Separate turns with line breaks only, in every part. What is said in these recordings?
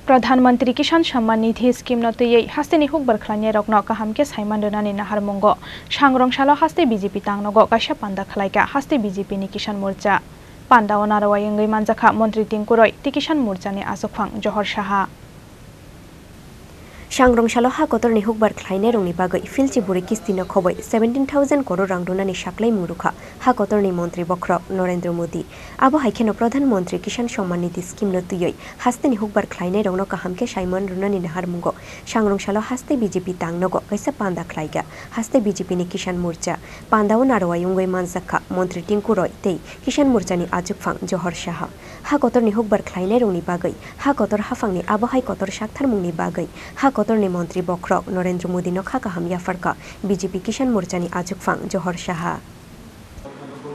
प्रधानमंत्री किसान सम्मान निधि स्कीम नतुयै हास्तेनि हुकबार खलायनाय रकनो काहाम के साइमान दोनानि नाहार मंगो सांग्रंशालो हास्ते बीजेपी तांगनगो काशा पांदा खलायका हास्ते बीजेपी नि किसान मोर्चा पांदा अनारवाय इंगै मानजाखा मंत्री टिंकुरय ति किसान मोर्चा नि आसोफां जहर साहा
सांग्रंशालो हा कतरनि हुकबार खलायनाय रंनि बागै फिलचि बुरि किस्तिनो खबै 17,000 करोड़ रां दोनानि साक्लाय मुरुखा हा कतरनि मंत्री बख्र नरेंद्र मोदी आबो हाइखेनो प्रधानमंत्री किसान सम्मान निधि स्कीम नतुयै हास्तेनि हुकबार खलायनाय रंनो काहामके साइमान रुनानि नाहार मुंगो सांग्रंशालो हास्ते बीजेपी तांगनगो कैसा पांदा खलायगा हास्ते बीजेपी नि किसान मोर्चा पांदाव नारवाय उंगै मानजाखा मंत्री टिंकुरय तै किसान मोर्चानि आजुकफां जहर साहा हा कतरनि हुकबार खलायनाय रंनि बागै हा कतर हाफांनि आबो हाइ कतर साक्थार मुंनि बागै हा कतरनि मंत्री बख्र नरेंद्र मोदी नो खाका हाम याफारका बीजेपी किसान मोर्चानि आजुकफां जहर साहा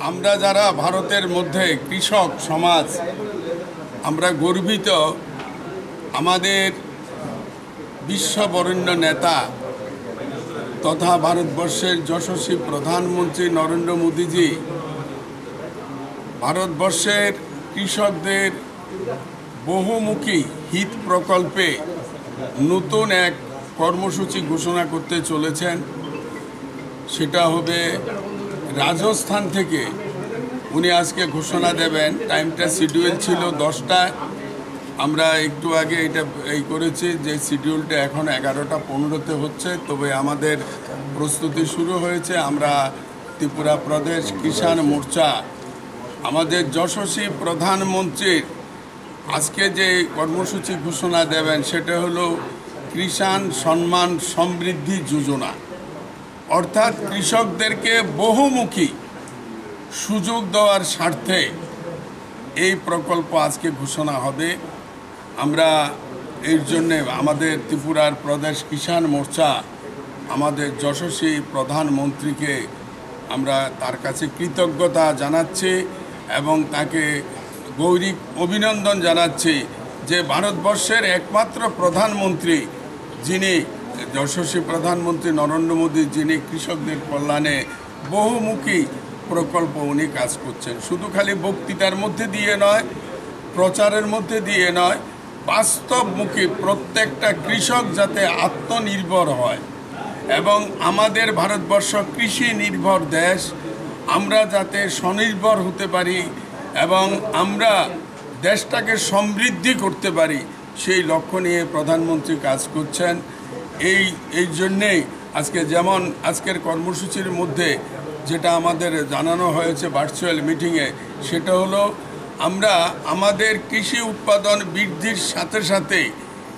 আমরা যারা ভারতের মধ্যে কৃষক সমাজ আমরা গর্বিত আমাদের বিশ্ববরেণ্য নেতা তথা ভারতবর্ষের যশস্বী প্রধানমন্ত্রী নরেন্দ্র মোদীজি ভারতবর্ষের কৃষকদের বহুমুখী হিত প্রকল্পে নতুন এক কর্মসূচি ঘোষণা করতে চলেছেন সেটা হবে রাজস্থান থেকে উনি আজকে ঘোষণা দেবেন টাইমটা শিডিউল ছিল 10টায় আমরা একটু আগে এটা করেছি যে শিডিউলটা এখন 11টা 15তে হচ্ছে তবে আমাদের প্রস্তুতি শুরু হয়েছে আমরা ত্রিপুরা প্রদেশ কিষাণ মোর্চা আমাদের যশস্বী প্রধানমন্ত্রীর আজকে যে কর্মসূচি ঘোষণা দেবেন সেটা হলো কিষাণ সম্মান সমৃদ্ধি যোজনা অর্থাৎ কৃষকদেরকে বহুমুখী সুযোগ দেওয়ার স্বার্থে এই প্রকল্প আজকে ঘোষণা হবে আমরা এর জন্য আমাদের ত্রিপুরার প্রদেশ কিষাণ মোর্চা আমাদের যশস্বী প্রধানমন্ত্রীকে আমরা তার কাছে কৃতজ্ঞতা জানাচ্ছি এবং তাকে গৌরব অভিনন্দন জানাচ্ছি যে ভারতবর্ষের একমাত্র প্রধানমন্ত্রী যিনি যশস্বী প্রধানমন্ত্রী নরেন্দ্র মোদী যিনি কৃষকদের কল্যাণে বহুমুখী প্রকল্প উনি কাজ করছেন শুধু খালি বক্তৃতার মধ্যে দিয়ে নয় প্রচারের মধ্যে দিয়ে নয় বাস্তবমুখী প্রত্যেকটা কৃষক যাতে আত্মনির্ভর হয় এবং আমাদের ভারতবর্ষ কৃষি নির্ভর দেশ আমরা যাতে স্বনির্ভর হতে পারি এবং আমরা দেশটাকে সমৃদ্ধি করতে পারি সেই লক্ষ্য নিয়ে প্রধানমন্ত্রী কাজ করছেন এই জন্যেই আজকে যেমন আজকের কর্মসূচির মধ্যে যেটা আমাদের জানানো হয়েছে ভার্চুয়াল মিটিংয়ে সেটা হলো আমরা আমাদের কৃষি উৎপাদন বৃদ্ধির সাথে সাথে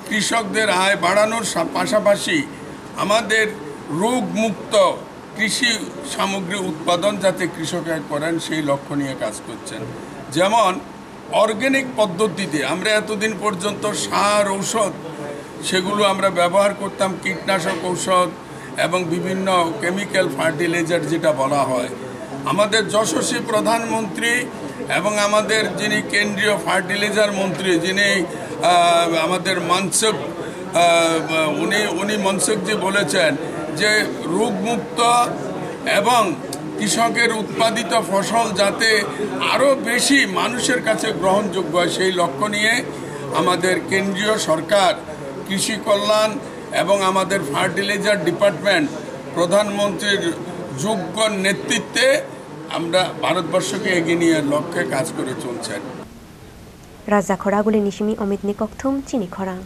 কৃষকদের আয় বাড়ানোর পাশাপাশি আমাদের রোগমুক্ত কৃষি সামগ্রী উৎপাদন যাতে কৃষকরা করেন সেই লক্ষ্য নিয়ে কাজ করছেন যেমন অর্গানিক পদ্ধতিতে আমরা এতদিন পর্যন্ত সার ঔষধ সেগুলো আমরা ব্যবহার করতাম কীটনাশক ঔষধ এবং বিভিন্ন কেমিক্যাল ফার্টিলাইজার যেটা বলা হয় আমাদের যশস্বী প্রধানমন্ত্রী এবং আমাদের যিনি কেন্দ্রীয় ফার্টিলাইজার মন্ত্রী যিনি আমাদের মনসুখ উনি মনসুখজি বলেছেন যে রোগমুক্ত এবং কৃষকের উৎপাদিত ফসল যাতে আরও বেশি মানুষের কাছে গ্রহণযোগ্য হয় সেই লক্ষ্য নিয়ে আমাদের কেন্দ্রীয় সরকার কৃষি কল্যাণ এবং আমাদের ফার্টিলাইজার ডিপার্টমেন্ট প্রধানমন্ত্রীর যোগ্য নেতৃত্বে আমরা ভারতবর্ষকে এগিয়ে নিয়ে লক্ষ্যে কাজ করে চলছেন
রাজা খরাগুলি নিশিমি অমিত নিকথুম চিনি খরা।